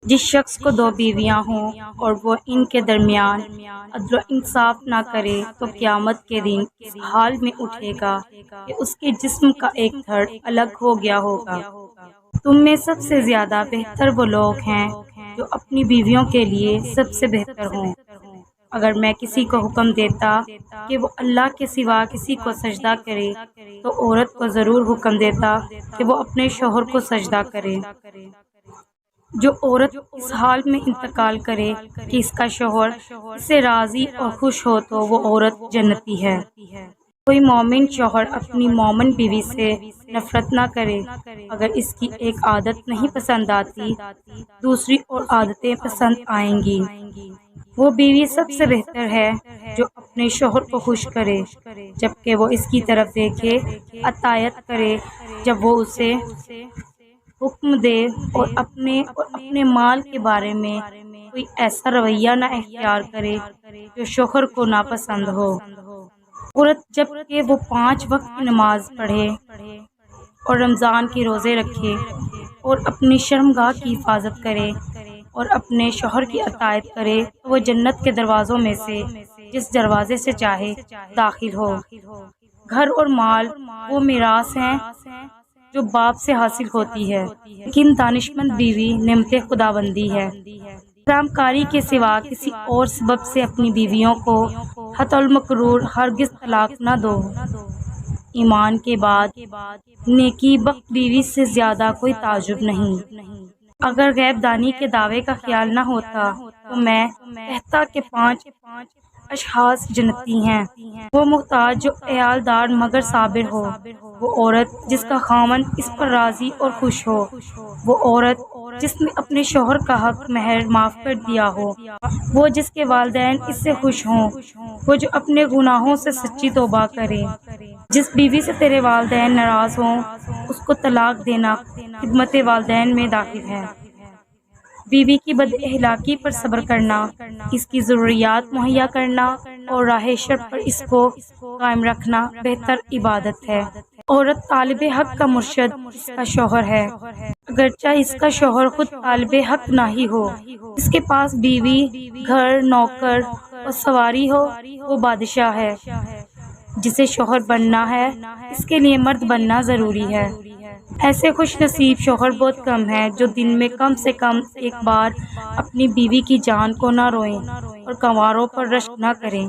جس شخص کو دو بیویاں ہوں اور وہ ان کے درمیان عدل و انصاف نہ کرے تو قیامت کے دن اس حال میں اٹھے گا کہ اس کے جسم کا ایک دھڑ الگ ہو گیا ہوگا۔ تم میں سب سے زیادہ بہتر وہ لوگ ہیں جو اپنی بیویوں کے لیے سب سے بہتر ہوں۔ اگر میں کسی کو حکم دیتا کہ وہ اللہ کے سوا کسی کو سجدہ کرے تو عورت کو ضرور حکم دیتا کہ وہ اپنے شوہر کو سجدہ کرے۔ جو عورت اس حال میں انتقال کرے کہ اس کا شوہر اس سے راضی اور خوش ہو تو وہ عورت جنتی ہے۔ کوئی مومن شوہر اپنی مومن بیوی سے نفرت نہ کرے۔ اگر اس کی ایک عادت نہیں پسند آتی، دوسری اور عادتیں پسند آئیں گی۔ وہ بیوی سب سے بہتر ہے جو اپنے شوہر کو خوش کرے، جبکہ وہ اس کی طرف دیکھے، اطاعت کرے جب وہ اسے حکم دے، اور اپنے مال کے بارے میں کوئی ایسا رویہ نہ اختیار کرے جو شوہر کو ناپسند ہو۔ عورت جب کہ وہ 5 وقت کی نماز پڑھے اور رمضان کے روزے رکھے اور اپنی شرمگاہ کی حفاظت کرے اور اپنے شوہر کی اطاعت کرے تو وہ جنت کے دروازوں میں سے جس دروازے سے چاہے داخل ہو۔ گھر اور مال وہ میراث ہیں جو باپ سے حاصل ہوتی ہے، لیکن دانشمند بیوی نعمت خداوندی ہے۔ حرام کاری کے سوا کسی اور سبب سے اپنی بیویوں کو حتی المکروہ ہرگز طلاق نہ دو۔ ایمان کے بعد نیکی بخت بیوی سے زیادہ کوئی تعجب نہیں۔ اگر غیب دانی کے دعوے کا خیال نہ ہوتا تو میں کہتا کہ 5 اشخاص جنتی ہیں۔ وہ محتاج جو عیال دار مگر صابر ہو، وہ عورت جس کا خاوند اس پر راضی اور خوش ہو، وہ عورت جس نے اپنے شوہر کا حق مہر معاف کر دیا ہو، وہ جس کے والدین اس سے خوش ہوں، وہ جو اپنے گناہوں سے سچی توبہ کرے۔ جس بیوی سے تیرے والدین ناراض ہوں اس کو طلاق دینا خدمت والدین میں داخل ہے۔ بیوی کی بد اخلاقی پر صبر کرنا، اس کی ضروریات مہیا کرنا اور راہ شرع پر اس کو قائم رکھنا بہتر عبادت ہے۔ عورت طالب حق کا مرشد اس کا شوہر ہے، اگرچہ اس کا شوہر خود طالب حق نہ ہی ہو۔ اس کے پاس بیوی، گھر، نوکر اور سواری ہو وہ بادشاہ ہے۔ جسے شوہر بننا ہے اس کے لیے مرد بننا ضروری ہے۔ ایسے خوش نصیب شوہر بہت کم ہیں جو دن میں کم سے کم ایک بار اپنی بیوی کی جان کو نہ روئیں اور کنواروں پر رشک نہ کریں۔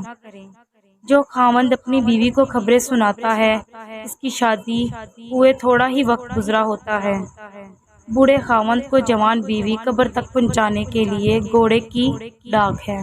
جو خاوند اپنی بیوی کو خبریں سناتا ہے اس کی شادی ہوئے تھوڑا ہی وقت گزرا ہوتا ہے۔ بوڑھے خاوند کو جوان بیوی قبر تک پہنچانے کے لیے گھوڑے کی ڈاک ہے۔